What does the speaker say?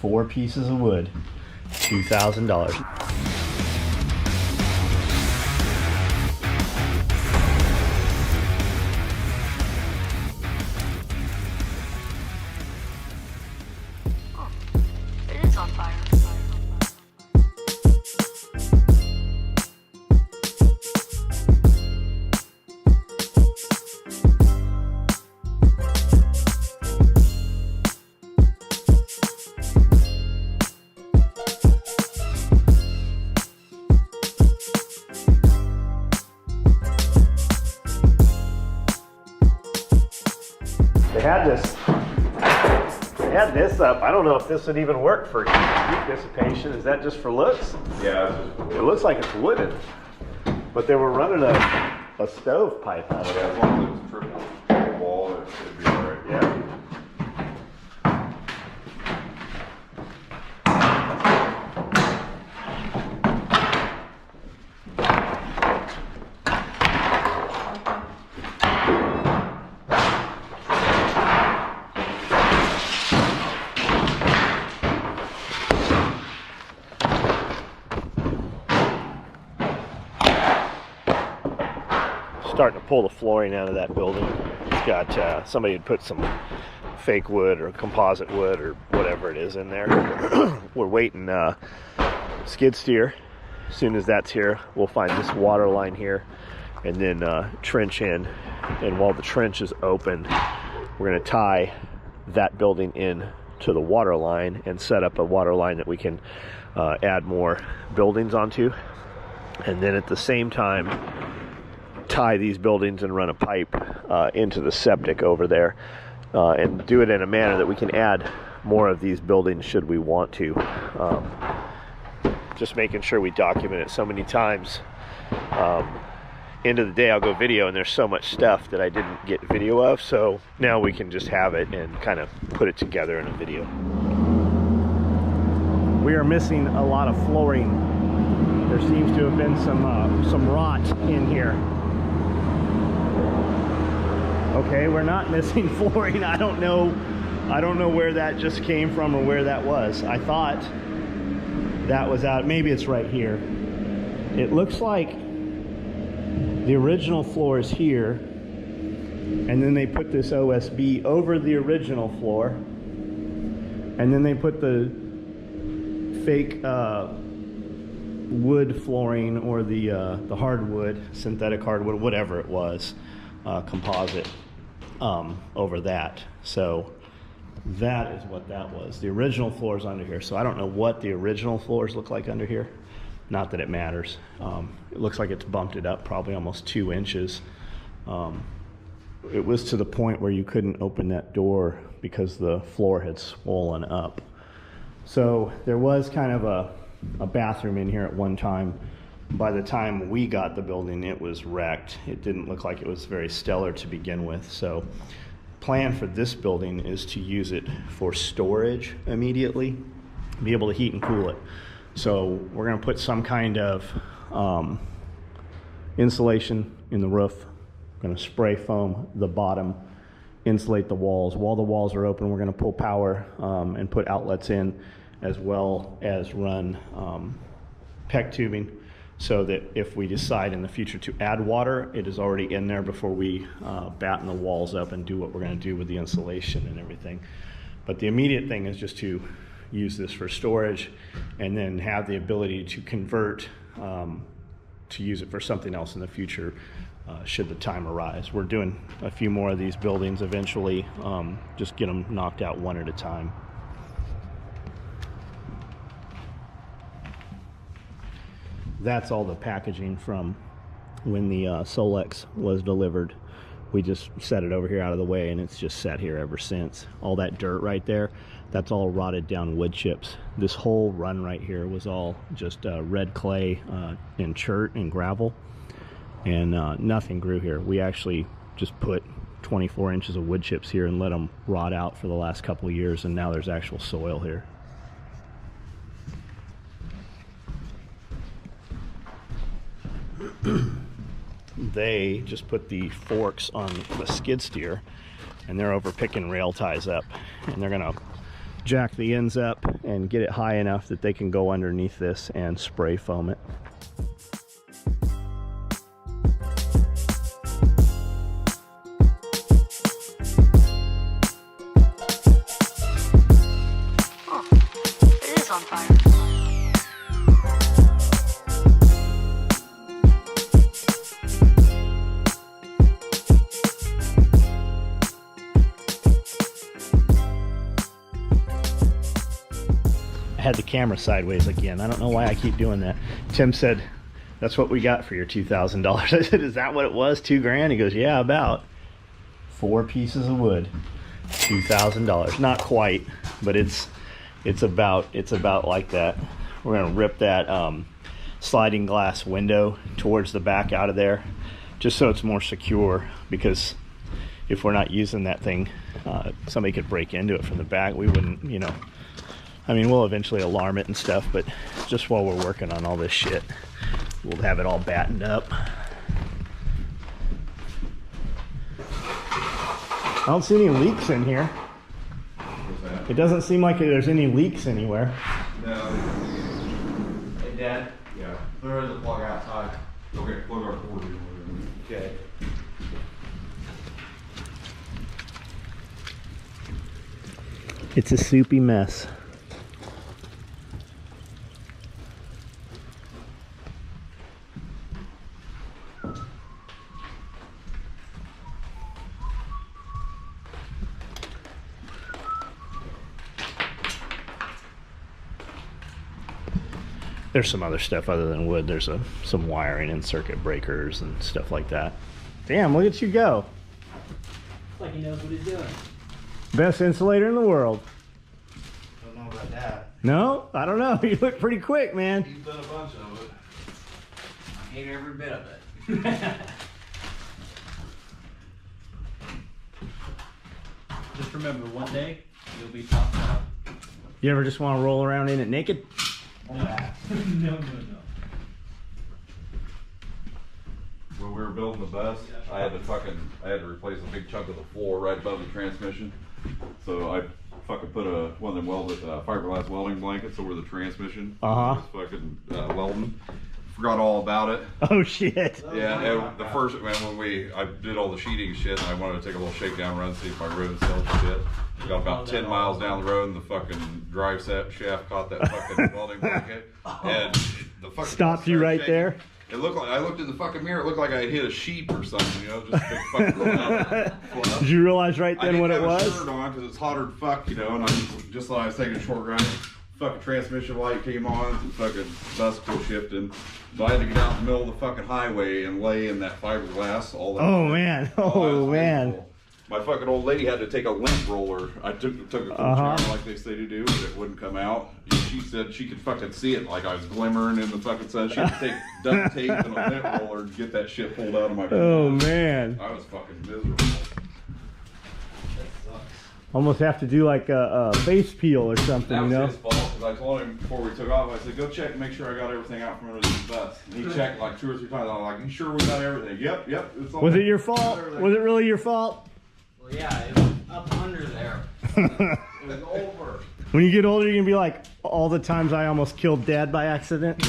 4 pieces of wood, $2,000. It is on fire. They had this up. I don't know if this would even work for heat dissipation. Is that just for looks? Yeah, it's just for wood. It looks like it's wooden, but they were running a stove pipe out of Yeah, it. as long as it was triple wall, it should be all right. Yeah. Starting to pull the flooring out of that building. It's got somebody had put some fake wood or composite wood or whatever it is in there. We're waiting skid steer. As soon as that's here, we'll find this water line here and then trench in. And while the trench is open, we're going to tie that building in to the water line and set up a water line that we can add more buildings onto. And then at the same time, tie these buildings and run a pipe into the septic over there and do it in a manner that we can add more of these buildings should we want to. Just making sure we document it so many times. End of the day, I'll go video and there's so much stuff that I didn't get video of, so now we can just have it and kind of put it together in a video. We are missing a lot of flooring. There seems to have been some rot in here. Okay, we're not missing flooring. I don't know where that just came from or where that was. I thought that was out. Maybe it's right here. It looks like the original floor is here, and then they put this OSB over the original floor, and then they put the fake wood flooring or the hardwood, synthetic hardwood, whatever it was, composite over that. So that is what that was. The original floor is under here. So I don't know what the original floors look like under here. Not that it matters. It looks like it's bumped it up probably almost 2 inches. It was to the point where you couldn't open that door because the floor had swollen up. So there was kind of a bathroom in here at one time. By the time we got the building, it was wrecked. It didn't look like it was very stellar to begin with. So plan for this building is to use it for storage immediately, be able to heat and cool it. So we're going to put some kind of insulation in the roof. We're going to spray foam the bottom, insulate the walls. While the walls are open, we're going to pull power and put outlets in, as well as run PEX tubing, so that if we decide in the future to add water, it is already in there before we batten the walls up and do what we're going to do with the insulation and everything. But the immediate thing is just to use this for storage and then have the ability to convert to use it for something else in the future should the time arise. We're doing a few more of these buildings eventually, just get them knocked out one at a time. That's all the packaging from when the Solex was delivered. We just set it over here out of the way, and it's just sat here ever since. All that dirt right there, that's all rotted down wood chips. This whole run right here was all just red clay and chert and gravel, and nothing grew here. We actually just put 24 inches of wood chips here and let them rot out for the last couple of years, and now there's actual soil here. They just put the forks on the skid steer, and they're over picking rail ties up, and they're gonna jack the ends up and get it high enough that they can go underneath this and spray foam it. It is on fire. I had the camera sideways again. I don't know why I keep doing that. Tim said, that's what we got for your $2,000. I said, is that what it was? $2,000? He goes, yeah, about 4 pieces of wood, $2,000. Not quite, but it's about like that. We're gonna rip that sliding glass window towards the back out of there, just so it's more secure, because if we're not using that thing, somebody could break into it from the back. We wouldn't, you know, I mean, we'll eventually alarm it and stuff, but just while we're working on all this shit, we'll have it all battened up. I don't see any leaks in here. What's that? It doesn't seem like there's any leaks anywhere. No. Hey, Dad, Yeah. there is a plug outside. Okay, plug our cord in. Okay. It's a soupy mess. There's some other stuff other than wood. There's some wiring and circuit breakers and stuff like that. Damn, look at you go. Like he knows what he's doing. Best insulator in the world. Don't know about that. No? I don't know. You look pretty quick, man. He's done a bunch of it. I hate every bit of it. Just remember, one day you'll be top top. You ever just want to roll around in it naked? No. When we were building the bus, I had to replace a big chunk of the floor right above the transmission. So I fucking put one of them fiberglass welding blankets over the transmission. Uh-huh. Just fucking welding. Forgot all about it. Oh, shit. Yeah, and the first, man, I did all the sheeting shit, and I wanted to take a little shakedown run, see if my road held shit. Got about 10 miles down the road, and the fucking drive shaft caught that fucking welding blanket, and the fucking Stopped you right shaking. there? It looked like, I looked in the fucking mirror, it looked like I had hit a sheep or something, you know, just a big fucking fluff. Did you realize right I then didn't what it have a was? shirt on because it's hotter than fuck, you know, and just thought I was taking a short run. Fucking transmission light came on, the fucking bus still shifting. So I had to get out in the middle of the fucking highway and lay in that fiberglass all that. Oh, shit. man. I Oh, was man. painful. My fucking old lady had to take a lint roller. I took a cool Uh-huh. shower like they say to do, but it wouldn't come out. She said she could fucking see it like I was glimmering in the fucking sun. She had to take duct tape and a lint roller to get that shit pulled out of my Oh, pants. man. I was fucking miserable. Almost have to do like a face peel or something, That you was know? his fault, because I told him before we took off, I said, go check and make sure I got everything out from under the bus. And he checked like 2 or 3 times. I was like, you sure we got everything? Yep, it's all Was it your fault? Was it really your fault? Well, yeah, it was up under there. It was over. When you get older, you're gonna be like, all the times I almost killed Dad by accident.